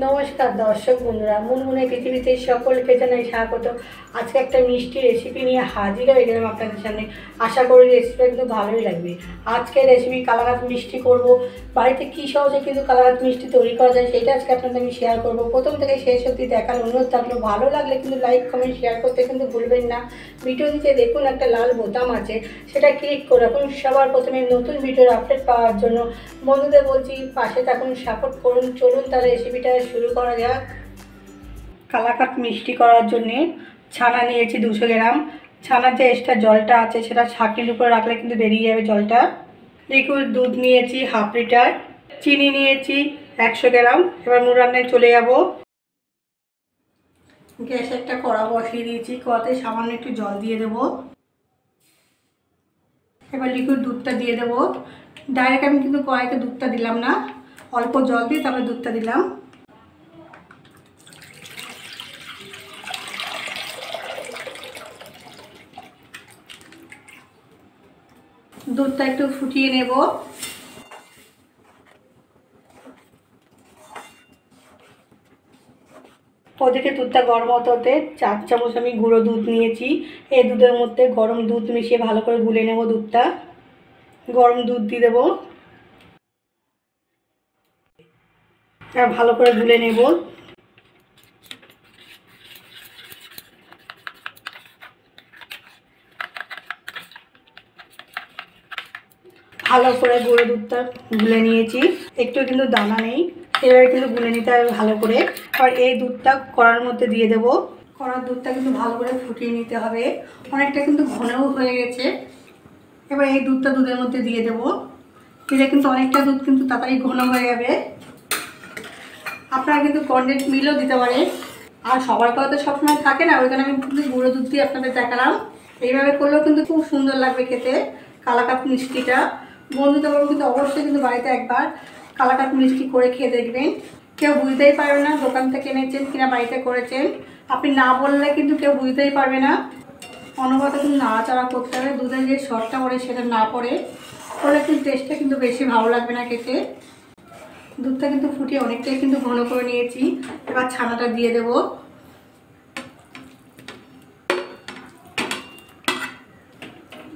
নমস্কার দর্শক বন্ধুরা, মুনমুনে পৃথিবীতে সকলকে জানাই স্বাগত। আজকে একটা মিষ্টি রেসিপি নিয়ে হাজির হয়ে গেলাম আপনাদের সামনে। আশা করি রেসিপিটা কিন্তু ভালোই লাগবে। আজকে রেসিপি কালাকাঁদ মিষ্টি করব। বাড়িতে কী সহজে কিন্তু কালাকাঁদ মিষ্টি তৈরি করা যায় সেটা আজকে আপনাদের আমি শেয়ার করব। প্রথম থেকে শেষ অবধি দেখার অনুরোধ থাকলো। ভালো লাগলে কিন্তু লাইক কমেন্ট শেয়ার করতে কিন্তু ভুলবেন না। ভিডিও নিচে দেখুন একটা লাল বোতাম আছে, সেটা ক্লিক করে রাখুন সবার প্রথমে নতুন ভিডিওর আপডেট পাওয়ার জন্য। বন্ধুদের বলছি পাশে থাকুন, সাপোর্ট করুন। চলুন তাহলে রেসিপিটা শুরু করা যাক। কালাকাঁদ মিষ্টি করার জন্যে ছানা নিয়েছি 200 গ্রাম। ছানার যে এক্সট্রা জলটা আছে সেটা ছাঁকনির উপরে রাখলে কিন্তু বেরিয়ে যাবে জলটা। লিকুইড দুধ নিয়েছি হাফ লিটার, চিনি নিয়েছি 100 গ্রাম। এবার মূল রান্নায় চলে যাব। গ্যাসে একটা কড়া বসিয়ে দিয়েছি, কড়াতে সামান্য একটু জল দিয়ে দেবো। এবার লিকুইড দুধটা দিয়ে দেবো। ডাইরেক্ট আমি কিন্তু কড়াইতে দুধটা দিলাম না, অল্প জল দিয়ে তারপরে দুধটা দিলাম। দুধটা একটু ফুটিয়ে নেব। ওদিকে দুধটা গরম হতে হতে 4 চামচ আমি গুঁড়ো দুধ নিয়েছি। এই দুধের মধ্যে গরম দুধ মিশিয়ে ভালো করে গুলে নেব। দুধটা গরম দুধ দিয়ে দেবো, ভালো করে গুলে নেব। ভালো করে গুঁড়ো দুধটা গুলে নিয়েছি, একটু কিন্তু দানা নেই। এবারে কিন্তু গুলে নিতে হবে ভালো করে। আর এই দুধটা কড়ার মধ্যে দিয়ে দেবো। কড়ার দুধটা কিন্তু ভালো করে ফুটিয়ে নিতে হবে, অনেকটা কিন্তু ঘনও হয়ে গেছে। এবার এই দুধটা দুধের মধ্যে দিয়ে দেবো। দিলে কিন্তু অনেকটা দুধ কিন্তু তাড়াতাড়ি ঘন হয়ে যাবে। আপনারা কিন্তু কনডেন্স মিলও দিতে পারে, আর সবার কথা তো সবসময় থাকে না, ওই কারণে আমি কিন্তু গুঁড়ো দুধ দিয়ে আপনাদের দেখালাম। এইভাবে করলেও কিন্তু খুব সুন্দর লাগবে খেতে কালাকাঁদ মিষ্টিটা। বন্ধুদের বলবো কিন্তু অবশ্যই কিন্তু বাড়িতে একবার কালাকাঁদ মিষ্টি করে খেয়ে দেখবেন। কেউ বুঝতেই পারবে না দোকান থেকে এনেছেন কিনা বাড়িতে করেছেন। আপনি না বললে কিন্তু কেউ বুঝতেই পারবে না। অনবরত কিন্তু নাড়াচাড়া করতে হবে, দুধের যে সরটা পড়ে সেটা না পড়ে, করলে কিন্তু টেস্টটা কিন্তু বেশি ভালো লাগবে না খেতে। দুধটা কিন্তু ফুটিয়ে অনেকটাই কিন্তু ঘন করে নিয়েছি। এবার ছানাটা দিয়ে দেব।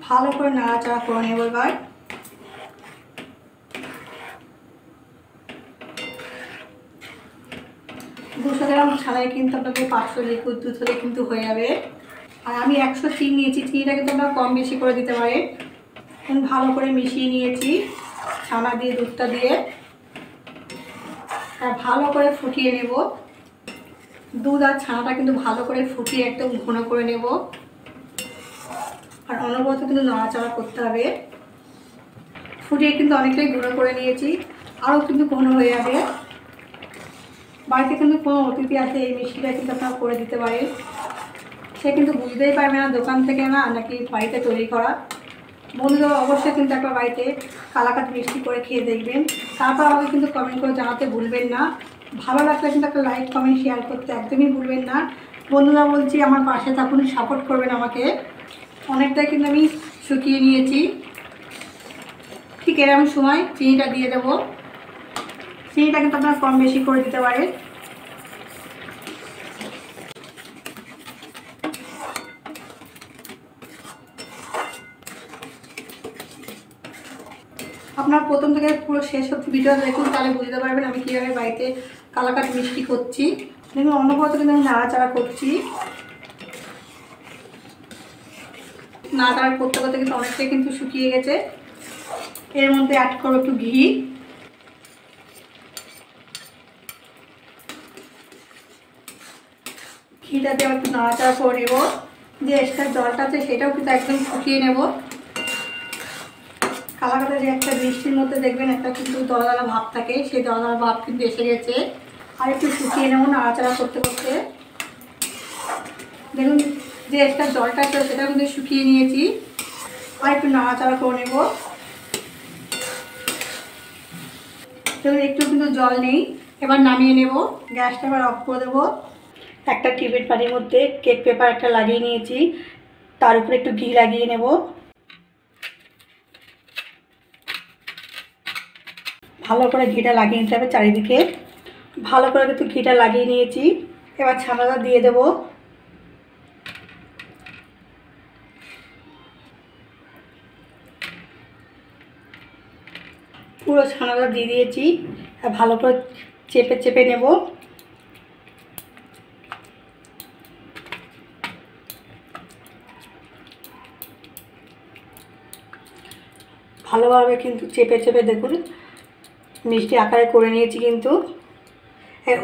ভালো করে নাড়াচাড়া করে নেব। এবার দুশো গ্রাম ছানায় কিন্তু আপনাদের 500 লিকুইড দুধ হলে কিন্তু হয়ে যাবে। আর আমি 100 চিনি নিয়েছি, চিনিটা কিন্তু আপনারা কম বেশি করে দিতে পারেন। ভালো করে মিশিয়ে নিয়েছি ছানা দিয়ে দুধটা দিয়ে, আর ভালো করে ফুটিয়ে নেব। দুধ আর ছানাটা কিন্তু ভালো করে ফুটিয়ে একদম ঘন করে নেব। আর অনবরত কিন্তু নাড়াচাড়া করতে হবে। ফুটিয়ে কিন্তু অনেকটাই গুঁড়ো করে নিয়েছি, আরও কিন্তু ঘন হয়ে যাবে। বাড়িতে কিন্তু কোনো অতিথি আছে, এই মিষ্টিটা কিন্তু আপনারা করে দিতে পারেন। সে কিন্তু বুঝতেই পারবে না দোকান থেকে না নাকি বাড়িতে তৈরি করা। বন্ধুরা অবশ্যই কিন্তু একবার বাড়িতে কালাকাঁদ মিষ্টি করে খেয়ে দেখবেন। তারপর আমাকে কিন্তু কমেন্ট করে জানাতে ভুলবেন না। ভালো লাগলে কিন্তু একটা লাইক কমেন্ট শেয়ার করতে একদমই ভুলবেন না। বন্ধুরা বলছি আমার পাশে থাকুন, সাপোর্ট করবেন আমাকে। অনেকটাই কিন্তু আমি শুকিয়ে নিয়েছি। ঠিক এরকম সময় চিনিটা দিয়ে দেবো। চিনিটা কিন্তু আপনারা কম বেশি করে দিতে পারেন। আপনার প্রথম থেকে পুরো শেষ অবধি ভিডিও দেখুন, তাহলে বুঝতে পারবেন আমি কীভাবে বাড়িতে কালাকাঁদ মিষ্টি করছি। দেখুন অনবরত কিন্তু আমি নাড়াচাড়া করছি। নাড়াচাড়া করতে করতে কিন্তু অনেকটাই কিন্তু শুকিয়ে গেছে। এর মধ্যে অ্যাড করবো একটু ঘি। ঘিটা দিয়ে একটু নাড়াচাড়া করে নেব। যে এক্সট্রা জলটা আছে সেটাও কিন্তু একদম শুকিয়ে নেব। কালাকাঁদের যে একটা মিষ্টির মধ্যে দেখবেন একটা কিন্তু দলা ভাব থাকে, সেই দলা ভাব কিন্তু এসে গেছে। আর একটু শুকিয়ে নেব নাড়াচাড়া করতে করতে। দেখুন যে একটা জলটা ছিল সেটা কিন্তু শুকিয়ে নিয়েছি। আর একটু নাড়াচাড়া করে নেব। দেখুন একটু কিন্তু জল নেই। এবার নামিয়ে নেব, গ্যাসটা এবার অফ করে দেবো। একটা টিউবের পানির মধ্যে কেক পেপার একটা লাগিয়ে নিয়েছি, তার উপরে একটু ঘি লাগিয়ে নেব। ভালো করে ঘিটা লাগিয়ে নিতে হবে চারিদিকে। ভালো করে কিন্তু ঘিটা লাগিয়ে নিয়েছি। এবার ছানাটা দিয়ে দেব। পুরো ছানাটা দিয়ে দিয়েছি। আর ভালো করে চেপে চেপে নেব। ভালোভাবে কিন্তু চেপে চেপে দেখুন মিষ্টি আকারে করে নিয়েছি। কিন্তু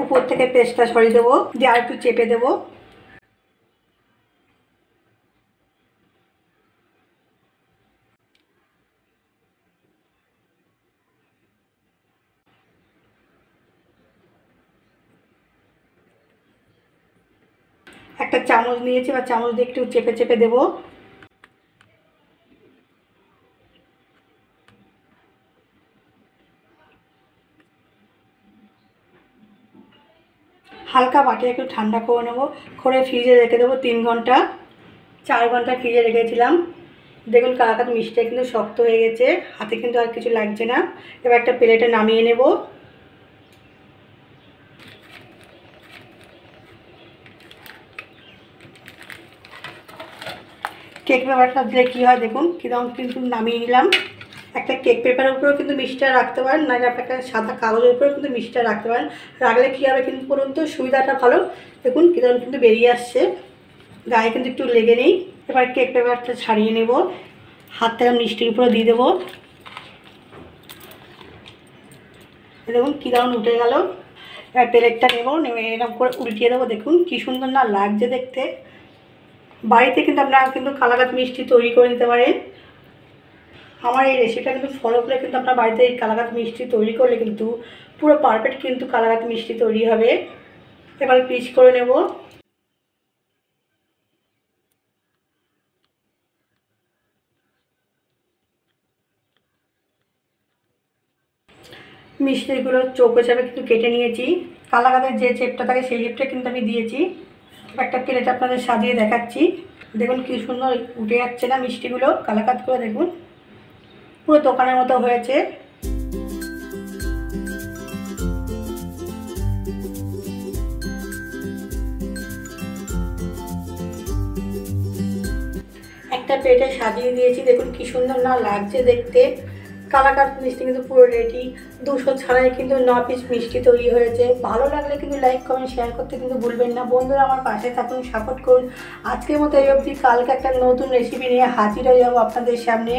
উপর থেকে পেস্টটা সরিয়ে দেবো, দিয়ে আর একটু চেপে দেবো। একটা চামচ নিয়েছি বা চামচ দিয়ে একটু চেপে চেপে দেবো। হালকা বাটি একটু ঠান্ডা করে নেবো, করে ফ্রিজে রেখে দেবো 3 ঘন্টা। 4 ঘন্টা ফ্রিজে রেখেছিলাম। দেখুন কালাকাঁদ মিষ্টিটা কিন্তু শক্ত হয়ে গেছে, হাতে কিন্তু আর কিছু লাগছে না। এবার একটা প্লেটে নামিয়ে নেব। কেক পেপারটা দিলে কী হয় দেখুন কীরকম কিন্তু নামিয়ে নিলাম। একটা কেক পেপারের উপরেও কিন্তু মিষ্টিটা রাখতে পারেন, না একটা সাদা কাগজের উপরেও কিন্তু মিষ্টিটা রাখতে পারেন। রাখলে কী হবে কিন্তু বলুন তো, সুবিধাটা ভালো। দেখুন কীরকম কিন্তু বেরিয়ে আসছে, গায়ে কিন্তু একটু লেগে নেই। এবার কেক পেপারটা ছাড়িয়ে নেব, হাত থেকে মিষ্টির উপরে দিয়ে দেবো। দেখুন কী দারুণ উঠে গেল। এবার প্লেটটা নেবো, নেবে এরকম করে উল্টিয়ে দেবো। দেখুন কী সুন্দর না লাগছে দেখতে। বাড়িতে কিন্তু আপনারা কিন্তু কালাকাঁদ মিষ্টি তৈরি করে নিতে পারেন। আমার এই রেসিপিটা কিন্তু ফলো করে কিন্তু আপনার বাড়িতে এই কালাকাঁদ মিষ্টি তৈরি করলে কিন্তু পুরো পারফেক্ট কিন্তু কালাকাঁদ মিষ্টি তৈরি হবে। এবার পিস করে নেব। মিষ্টিগুলো চৌকো হিসাবে কিন্তু কেটে নিয়েছি। কালাকাঁদের যে শেপটা থাকে সেই শেপটা কিন্তু আমি দিয়েছি। একটা প্লেট আপনাদের সাজিয়ে দেখাচ্ছি। দেখুন কি সুন্দর উঠে যাচ্ছে না মিষ্টিগুলো, কালাকাঁদগুলো দেখুন পুরো দোকানের মতো হয়েছে। একটা প্লেটে সাজিয়ে দিয়েছি, দেখুন কি সুন্দর না লাগছে দেখতে। কালাকাঁদ মিষ্টি কিন্তু পুরো রেডি। 200 ছাড়াই কিন্তু 9 পিস মিষ্টি তৈরি হয়েছে। ভালো লাগলে কিন্তু লাইক কমেন্ট শেয়ার করতে কিন্তু ভুলবেন না। বন্ধুরা আমার পাশে থাকুন, সাপোর্ট করুন। আজকের মতো এই অবধি, কালকে একটা নতুন রেসিপি নিয়ে হাজির হয়ে যাবো আপনাদের সামনে।